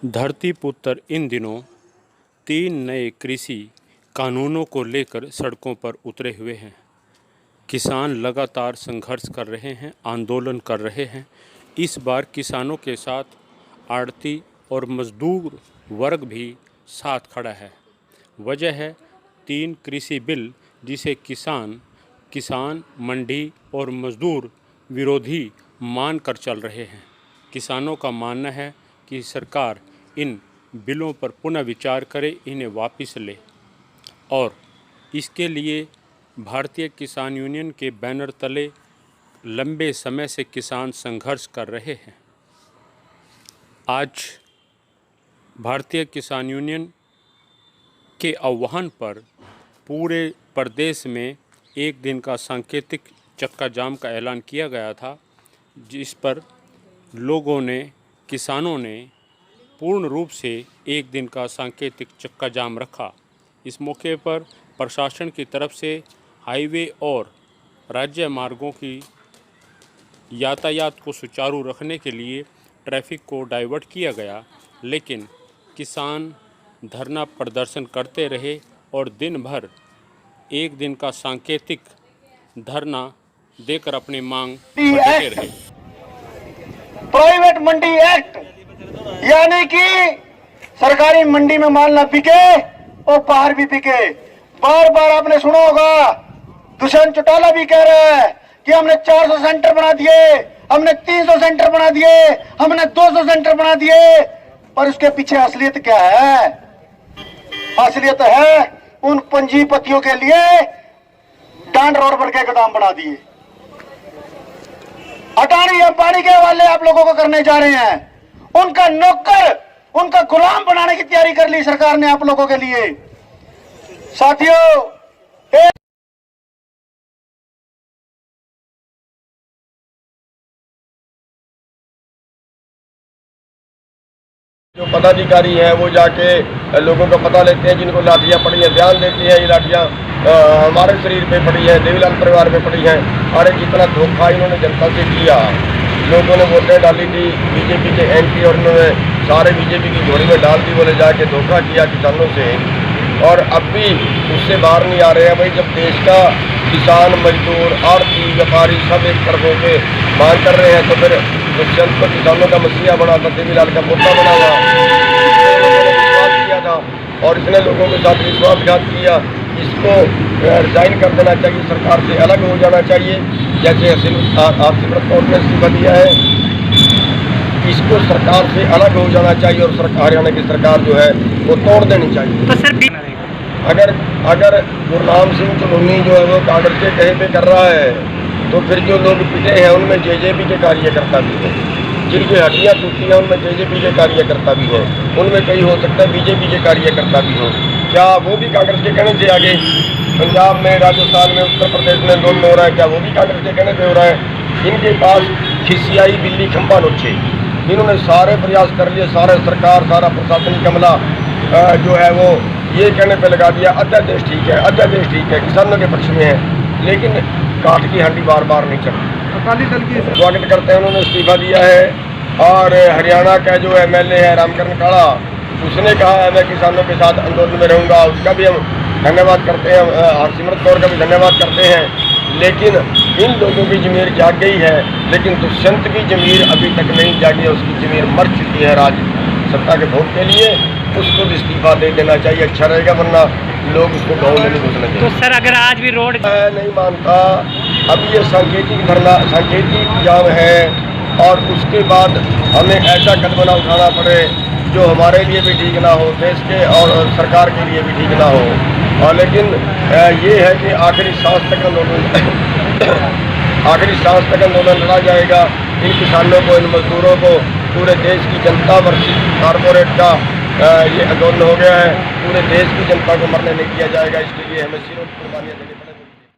धरती पुत्र इन दिनों 3 नए कृषि कानूनों को लेकर सड़कों पर उतरे हुए हैं। किसान लगातार संघर्ष कर रहे हैं, आंदोलन कर रहे हैं। इस बार किसानों के साथ आड़ती और मजदूर वर्ग भी साथ खड़ा है। वजह है 3 कृषि बिल जिसे किसान मंडी और मजदूर विरोधी मानकर चल रहे हैं। किसानों का मानना है कि सरकार इन बिलों पर पुनः विचार करे, इन्हें वापस ले, और इसके लिए भारतीय किसान यूनियन के बैनर तले लंबे समय से किसान संघर्ष कर रहे हैं। आज भारतीय किसान यूनियन के आह्वान पर पूरे प्रदेश में एक दिन का सांकेतिक चक्का जाम का ऐलान किया गया था, जिस पर किसानों ने पूर्ण रूप से एक दिन का सांकेतिक चक्का जाम रखा। इस मौके पर प्रशासन की तरफ से हाईवे और राज्य मार्गों की यातायात को सुचारू रखने के लिए ट्रैफिक को डाइवर्ट किया गया, लेकिन किसान धरना प्रदर्शन करते रहे और दिन भर एक दिन का सांकेतिक धरना देकर अपनी मांग रखे रहे। प्राइवेट मंडी एक्ट यानी कि सरकारी मंडी में माल ना बिके और बाहर भी बिके। बार बार आपने सुना होगा, दुष्यंत चौटाला भी कह रहा है कि हमने 400 सेंटर बना दिए, हमने 300 सेंटर बना दिए, हमने 200 सेंटर बना दिए, पर उसके पीछे असलियत क्या है? असलियत है उन पंजीपतियों के लिए डांड रोड पर के गोदाम बना दिए। अटारी अंबानी के वाले आप लोगों को करने जा रहे हैं, उनका नौकर, उनका गुलाम बनाने की तैयारी कर ली सरकार ने आप लोगों के लिए। साथियों, जो पदाधिकारी हैं वो जाके लोगों का पता लेते हैं, जिनको लाठियाँ पड़ी हैं ध्यान देते हैं। ये लाठियाँ हमारे शरीर पे पड़ी है, देवीलाल परिवार पे पड़ी हैं। अरे जितना धोखा इन्होंने जनता से किया, लोगों ने वोटें डाली थी बीजेपी के एंटी और इन्होंने सारे बीजेपी की झोली में डाल दी, बोले जाके धोखा किया किसानों से, और अब भी उससे बाहर नहीं आ रहे हैं। भाई जब देश का किसान, मजदूर, आड़ती, व्यापारी सब एक तरफ होकर मांग कर रहे हैं, तो फिर दुष्यंत को किसानों का मसीहा बना था, देवीलाल का पोता बना हुआ, विश्वास किया था और इसने लोगों के साथ विश्वासघात किया। इसको रिजाइन कर देना चाहिए, सरकार से अलग हो जाना चाहिए। जैसे हरसिमरत कौर ने इस्तीफा दिया है, इसको सरकार से अलग हो जाना चाहिए और हरियाणा की सरकार जो है वो तोड़ देनी चाहिए। तो सर अगर गुरनाम सिंह चुनौनी जो है वो कांग्रेस के कहे पे कर रहा है, तो फिर जो लोग पिटे हैं उनमें जेजेपी के कार्यकर्ता भी हैं, जिनकी हड्डियाँ टूटी हैं उनमें जेजेपी के कार्यकर्ता भी हैं, उनमें कई हो सकता है बीजेपी के कार्यकर्ता भी हों। क्या वो भी कांग्रेस के कहने से आगे? पंजाब में, राजस्थान में, उत्तर प्रदेश में आंदोलन हो रहा है, क्या वो भी कांग्रेस के कहने से हो रहा है? इनके पास खिसियाई बिल्ली खंभा नोचे, इन्होंने सारे प्रयास कर लिए, सारा प्रशासनिक अमला जो है वो ये कहने पे लगा दिया अध्यादेश ठीक है, अध्यादेश ठीक है, किसानों के पक्ष में है, लेकिन काठ की हांडी बार बार नहीं चढ़ती। अकाली दल की स्वागत करते हैं, उन्होंने इस्तीफा दिया है। और हरियाणा का जो MLA है रामकरण काला, उसने कहा है मैं किसानों के साथ आंदोलन में रहूँगा, उसका भी हम धन्यवाद करते हैं, हरसिमरत कौर का भी धन्यवाद करते हैं। लेकिन इन लोगों की ज़मीर जाग गई है, लेकिन दुष्यंत की ज़मीर अभी तक नहीं जागी है, उसकी ज़मीर मर चुकी है राज सत्ता के भोग के लिए। उसको भी इस्तीफा दे देना चाहिए, अच्छा रहेगा, वरना लोग उसको गाँव में नहीं घुसने देंगे। तो सर अगर आज भी रोड नहीं मानता, अब ये सांकेतिक जाम है और उसके बाद हमें ऐसा कदम ना उठाना पड़े जो हमारे लिए भी ठीक ना हो, देश के और सरकार के लिए भी ठीक ना हो। और लेकिन ये है कि आखिरी सांस तक आंदोलन लड़ा जाएगा। इन किसानों को, इन मजदूरों को, पूरे देश की जनता वर्सेस कारपोरेट का ये आंदोलन हो गया है। पूरे देश की जनता को मरने नहीं दिया जाएगा, इसके लिए हमें सिरों की कुर्बानियां देनी पड़ेगी।